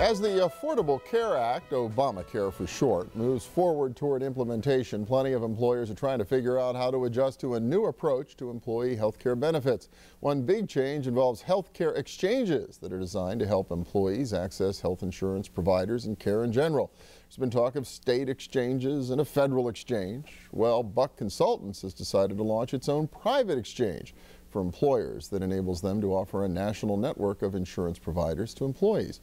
As the Affordable Care Act, Obamacare for short, moves forward toward implementation, plenty of employers are trying to figure out how to adjust to a new approach to employee health care benefits. One big change involves health care exchanges that are designed to help employees access health insurance providers and care in general. There's been talk of state exchanges and a federal exchange. Well, Buck Consultants has decided to launch its own private exchange for employers that enables them to offer a national network of insurance providers to employees.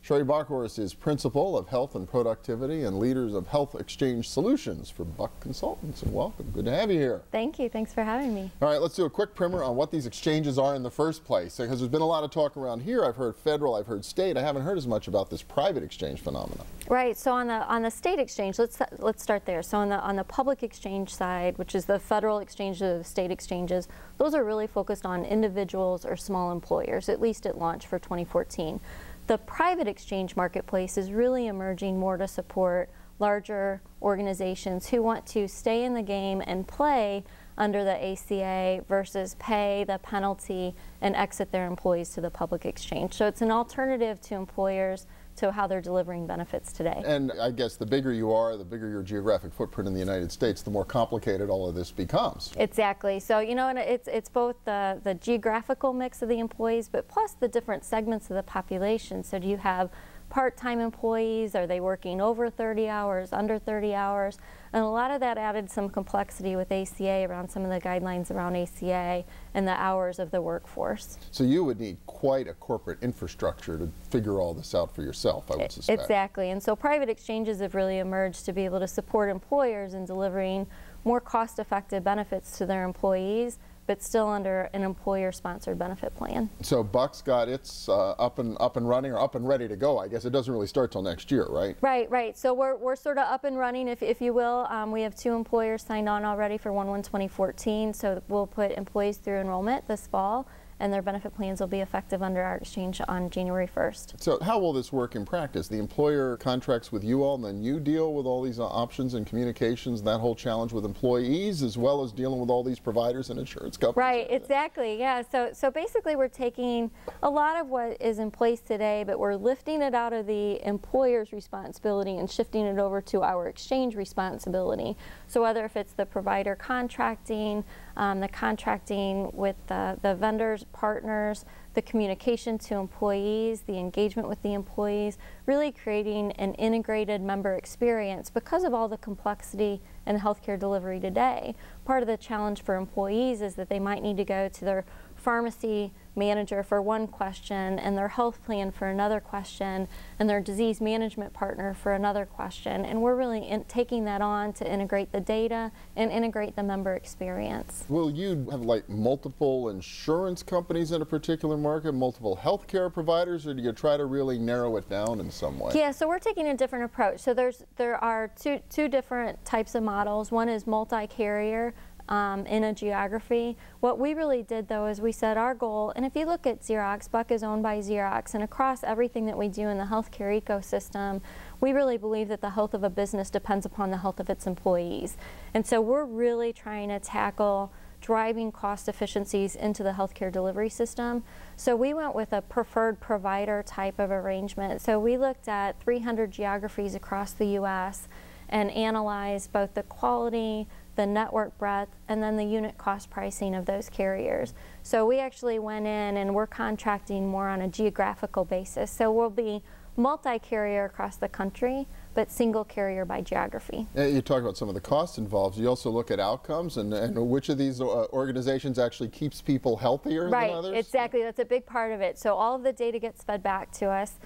Sherri Bockhorst is Principal of Health and Productivity and Leaders of Health Exchange Solutions for Buck Consultants. And welcome. Good to have you here. Thank you. Thanks for having me. All right, let's do a quick primer on what these exchanges are in the first place, because there's been a lot of talk around here. I've heard federal, I've heard state. I haven't heard as much about this private exchange phenomenon. Right. So on the state exchange, let's start there. So on the public exchange side, which is the federal exchange or the state exchanges, those are really focused on individuals or small employers, at least at launch for 2014. The private exchange marketplace is really emerging more to support larger organizations who want to stay in the game and play under the ACA versus pay the penalty and exit their employees to the public exchange. So it's an alternative to employers to how they're delivering benefits today. And I guess the bigger you are, the bigger your geographic footprint in the United States, the more complicated all of this becomes. Exactly. So, you know, and it's both the geographical mix of the employees, but plus the different segments of the population. So do you have part-time employees? Are they working over 30 hours, under 30 hours? And a lot of that added some complexity with ACA around some of the guidelines around ACA and the hours of the workforce. So you would need quite a corporate infrastructure to figure all this out for yourself, I would suspect. Exactly. And so private exchanges have really emerged to be able to support employers in delivering more cost-effective benefits to their employees, but still under an employer-sponsored benefit plan. So Buck's got its up and running, or up and ready to go. I guess it doesn't really start till next year, right? Right. So we're sort of up and running, if you will. We have 2 employers signed on already for 1/1/2014. So we'll put employees through enrollment this fall, and their benefit plans will be effective under our exchange on January 1st. So how will this work in practice? The employer contracts with you all, and then you deal with all these options and communications, that whole challenge with employees, as well as dealing with all these providers and insurance companies? Right, exactly, yeah. So basically we're taking a lot of what is in place today, but we're lifting it out of the employer's responsibility and shifting it over to our exchange responsibility. So whether if it's the provider contracting, the contracting with the vendors, partners, the communication to employees, the engagement with the employees, really creating an integrated member experience because of all the complexity in healthcare delivery today. Part of the challenge for employees is that they might need to go to their pharmacy manager for one question, and their health plan for another question, and their disease management partner for another question. And we're really taking that on to integrate the data and integrate the member experience. Will you have like multiple insurance companies in a particular market, multiple healthcare providers, or do you try to really narrow it down in some way? Yeah, so we're taking a different approach. So there are two different types of models. One is multi-carrier. In a geography. What we really did though is we set our goal, and if you look at Xerox, Buck is owned by Xerox, and across everything that we do in the healthcare ecosystem, we really believe that the health of a business depends upon the health of its employees. And so we're really trying to tackle driving cost efficiencies into the healthcare delivery system. So we went with a preferred provider type of arrangement. So we looked at 300 geographies across the U.S. and analyzed both the quality, the network breadth, and then the unit cost pricing of those carriers. So we actually went in and we're contracting more on a geographical basis. So we'll be multi-carrier across the country, but single carrier by geography. You talk about some of the costs involved. You also look at outcomes and which of these organizations actually keeps people healthier than others? Right, exactly. That's a big part of it. So all of the data gets fed back to us.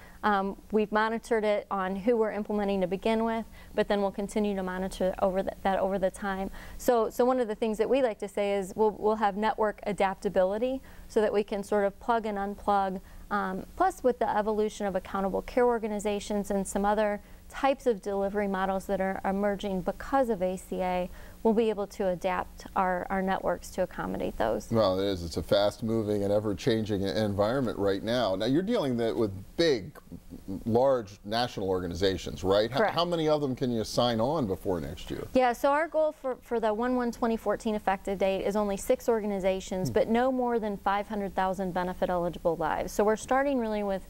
We've monitored it on who we're implementing to begin with, but then we'll continue to monitor that over the time. So one of the things that we like to say is we'll have network adaptability so that we can sort of plug and unplug. Plus with the evolution of accountable care organizations and some other types of delivery models that are emerging because of ACA, we'll be able to adapt our networks to accommodate those. Well, it is. It's a fast-moving and ever-changing environment right now. Now, you're dealing with big, large national organizations, right? Correct. How many of them can you sign on before next year? Yeah, so our goal for the 1/1/2014 effective date is only 6 organizations, but no more than 500,000 benefit-eligible lives. So we're starting really with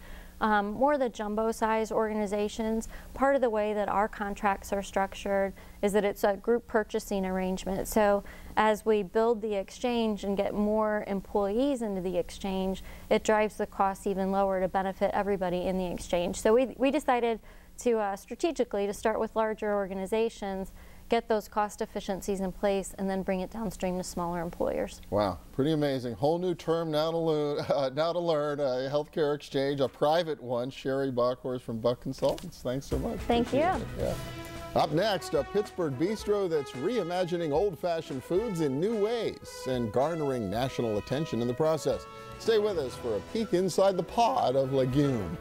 more the jumbo size organizations, part of the way that our contracts are structured is that it's a group purchasing arrangement. So as we build the exchange and get more employees into the exchange, it drives the costs even lower to benefit everybody in the exchange. So we decided to strategically to start with larger organizations, get those cost efficiencies in place, and then bring it downstream to smaller employers. Wow, pretty amazing. Whole new term now to learn, a healthcare exchange, a private one. Sherri Bockhorst from Buck Consultants, thanks so much. Thank you. Yeah. Up next, a Pittsburgh bistro that's reimagining old-fashioned foods in new ways and garnering national attention in the process. Stay with us for a peek inside the pod of legume.